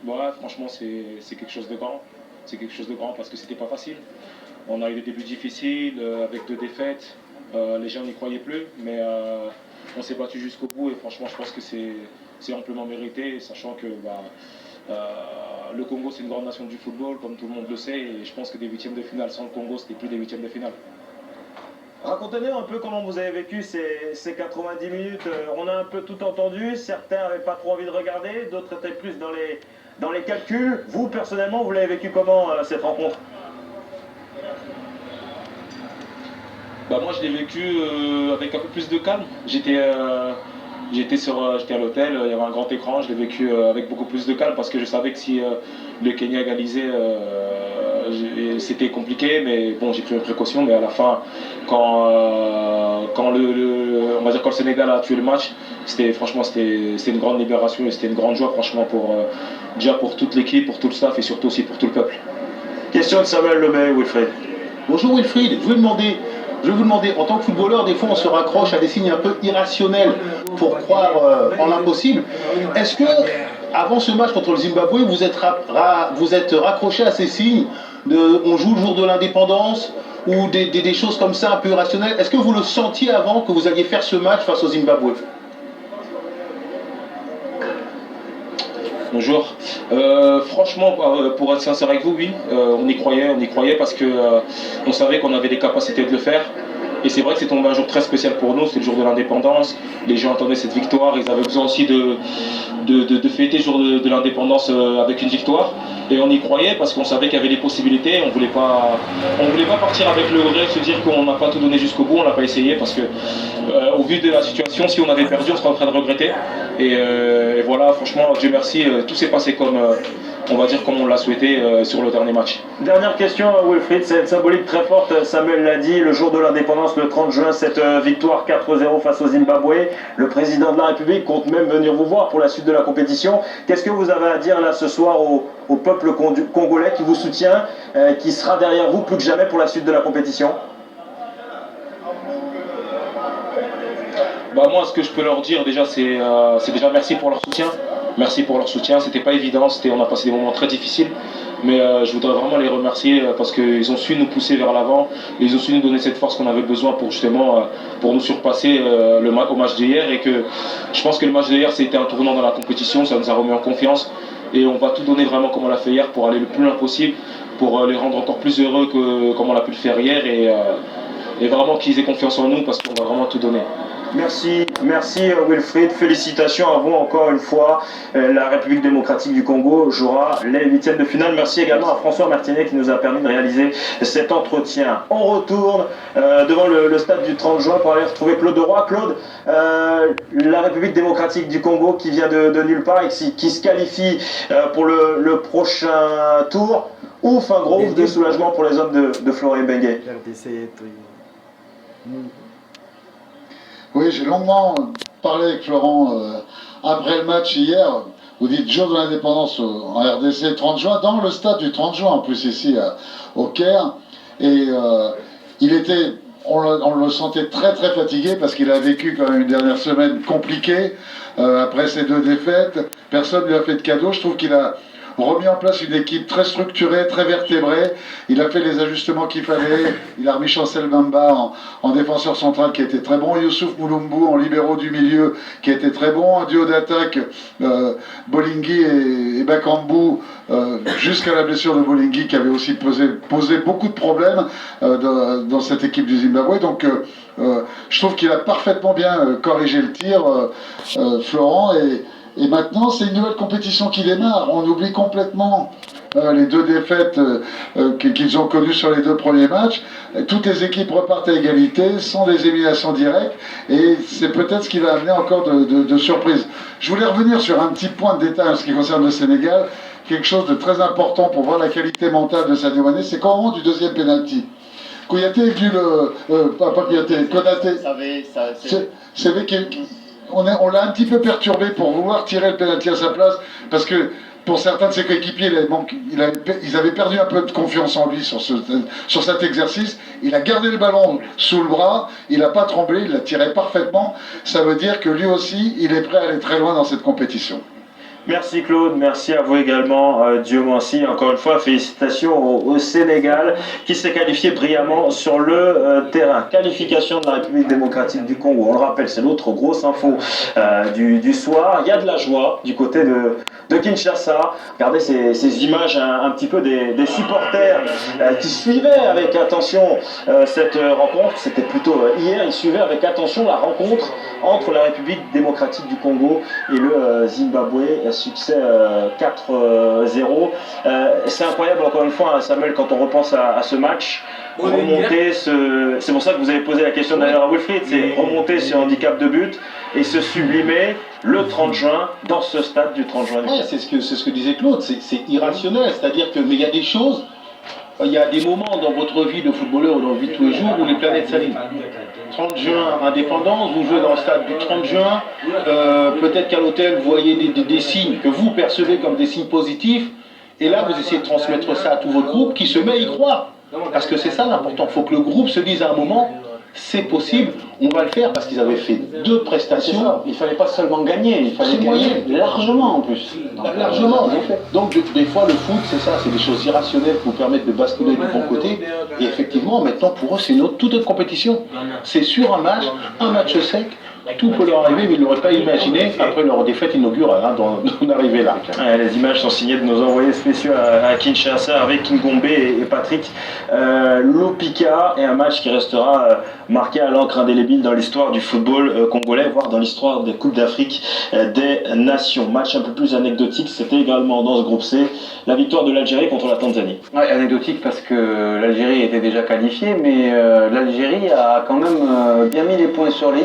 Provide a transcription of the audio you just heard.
Ouais, franchement, c'est quelque chose de grand. C'est quelque chose de grand parce que c'était pas facile. On a eu des débuts difficiles avec 2 défaites. Les gens n'y croyaient plus, mais on s'est battu jusqu'au bout et franchement, je pense que c'est amplement mérité, sachant que le Congo, c'est une grande nation du football, comme tout le monde le sait, et je pense que des huitièmes de finale sans le Congo, c'était plus des huitièmes de finale. Racontez-nous un peu comment vous avez vécu ces 90 minutes. On a un peu tout entendu, certains n'avaient pas trop envie de regarder, d'autres étaient plus dans les calculs. Vous, personnellement, vous l'avez vécu comment cette rencontre? Moi, je l'ai vécu avec un peu plus de calme. J'étais à l'hôtel, il y avait un grand écran, je l'ai vécu avec beaucoup plus de calme parce que je savais que si le Kenya égalisait, c'était compliqué, mais bon, j'ai pris mes précautions. Mais à la fin, on va dire quand le Sénégal a tué le match, franchement, c'était une grande libération et c'était une grande joie, franchement, déjà pour toute l'équipe, pour tout le staff et surtout aussi pour tout le peuple. Question de Samuel Lemay, Wilfried. Bonjour Wilfried, je vais vous demander, en tant que footballeur, des fois on se raccroche à des signes un peu irrationnels pour croire en l'impossible. Est-ce que, avant ce match contre le Zimbabwe, vous êtes raccroché à ces signes on joue le jour de l'indépendance ou des choses comme ça un peu irrationnelles? Est-ce que vous le sentiez avant que vous alliez faire ce match face au Zimbabwe? Bonjour. Franchement, pour être sincère avec vous, oui, on y croyait parce que on savait qu'on avait les capacités de le faire. Et c'est vrai que c'est tombé un jour très spécial pour nous, c'est le jour de l'indépendance. Les gens attendaient cette victoire, ils avaient besoin aussi de fêter le jour de l'indépendance avec une victoire. Et on y croyait parce qu'on savait qu'il y avait des possibilités. On voulait pas partir avec le regret de se dire qu'on n'a pas tout donné jusqu'au bout, on n'a pas essayé parce que au vu de la situation, si on avait perdu, on serait en train de regretter. Et voilà, franchement, Dieu merci, tout s'est passé comme, on va dire, comme on l'a souhaité sur le dernier match. Dernière question, Wilfried, c'est une symbolique très forte, Samuel l'a dit, le jour de l'indépendance, le 30 juin, cette victoire 4-0 face au Zimbabwe. Le président de la République compte même venir vous voir pour la suite de la compétition. Qu'est-ce que vous avez à dire là ce soir au peuple congolais qui vous soutient, qui sera derrière vous plus que jamais pour la suite de la compétition? Moi, ce que je peux leur dire déjà, c'est déjà merci pour leur soutien. Merci pour leur soutien. C'était pas évident, on a passé des moments très difficiles. Mais je voudrais vraiment les remercier parce qu'ils ont su nous pousser vers l'avant. Ils ont su nous donner cette force qu'on avait besoin pour justement pour nous surpasser au match d'hier. Et que je pense que le match d'hier, c'était un tournant dans la compétition. Ça nous a remis en confiance. Et on va tout donner vraiment comme on l'a fait hier pour aller le plus loin possible, pour les rendre encore plus heureux que comme on l'a pu le faire hier. Et vraiment qu'ils aient confiance en nous parce qu'on va vraiment tout donner. Merci Wilfried, félicitations à vous encore une fois. La République démocratique du Congo jouera les huitièmes de finale. Merci également à François Martinet qui nous a permis de réaliser cet entretien. On retourne devant le stade du 30 juin pour aller retrouver Claude Roy. Claude, la République démocratique du Congo qui vient de nulle part et qui se qualifie pour le prochain tour. Ouf, un gros ouf de soulagement pour les hommes de Florent Ibenge. Oui, j'ai longuement parlé avec Florent après le match hier. Vous dites jour de l'indépendance en RDC 30 juin, dans le stade du 30 juin, en plus ici au Caire. Et on le sentait très très fatigué parce qu'il a vécu quand même une dernière semaine compliquée après ces 2 défaites. Personne ne lui a fait de cadeau. Je trouve qu'il a remis en place une équipe très structurée, très vertébrée. Il a fait les ajustements qu'il fallait. Il a remis Chancel Bamba en défenseur central qui était très bon. Youssouf Moulumbu en libéraux du milieu qui était très bon. Un duo d'attaque, Bolingui et Bakambu, jusqu'à la blessure de Bolingui qui avait aussi posé beaucoup de problèmes dans cette équipe du Zimbabwe. Donc je trouve qu'il a parfaitement bien corrigé le tir, Florent. Et maintenant, c'est une nouvelle compétition qui démarre. On oublie complètement les 2 défaites qu'ils ont connues sur les 2 premiers matchs. Toutes les équipes repartent à égalité, sans des éliminations directes. Et c'est peut-être ce qui va amener encore de surprises. Je voulais revenir sur un petit point de détail en ce qui concerne le Sénégal. Quelque chose de très important pour voir la qualité mentale de Sadio Mané, c'est qu'au moment du 2e pénalty, Kouyaté est venu Konaté. C'est vrai on l'a un petit peu perturbé pour vouloir tirer le pénalty à sa place, parce que pour certains de ses coéquipiers, ils avaient perdu un peu de confiance en lui sur cet exercice. Il a gardé le ballon sous le bras, il n'a pas tremblé, il l'a tiré parfaitement. Ça veut dire que lui aussi, il est prêt à aller très loin dans cette compétition. Merci Claude, merci à vous également, Dieu merci. Encore une fois, félicitations au Sénégal qui s'est qualifié brillamment sur le terrain. Qualification de la République démocratique du Congo, on le rappelle, c'est l'autre grosse info du soir. Il y a de la joie du côté de Kinshasa. Regardez ces images un petit peu des supporters qui suivaient avec attention cette rencontre. C'était plutôt hier, ils suivaient avec attention la rencontre entre la République démocratique du Congo et le Zimbabwe. Succès 4-0. C'est incroyable encore une fois, hein, Samuel, quand on repense à ce match. Remonter c'est pour ça que vous avez posé la question d'ailleurs à Wilfried, c'est remonter ce handicap de but et se sublimer le 30 juin dans ce stade du 30 juin. Ouais, c'est ce que disait Claude, c'est irrationnel, c'est-à-dire que mais il y a des choses, il y a des moments dans votre vie de footballeur ou dans la vie de tous les jours où les planètes s'alignent. 30 juin, indépendance, vous jouez dans le stade du 30 juin, peut-être qu'à l'hôtel vous voyez des signes que vous percevez comme des signes positifs, et là vous essayez de transmettre ça à tout votre groupe qui se met à y croire. Parce que c'est ça l'important, il faut que le groupe se dise à un moment, c'est possible, on va le faire, parce qu'ils avaient fait 2 prestations. Il ne fallait pas seulement gagner, il fallait gagner largement en plus. Largement, donc des fois le foot c'est ça, c'est des choses irrationnelles qui vous permettent de basculer du bon côté, et effectivement maintenant pour eux c'est toute autre compétition. C'est sur un match sec, tout peut leur arriver, mais ils ne l'auraient pas imaginé après leur défaite inaugurale, d'en arriver là. Les images sont signées de nos envoyés spéciaux à Kinshasa avec Kingombe et Patrick Lopika, et un match qui restera marqué à l'encre indélébile dans l'histoire du football congolais, voire dans l'histoire des Coupes d'Afrique des Nations. Match un peu plus anecdotique, c'était également dans ce groupe C, la victoire de l'Algérie contre la Tanzanie. Ouais, anecdotique parce que l'Algérie était déjà qualifiée, mais l'Algérie a quand même bien mis les points sur les i.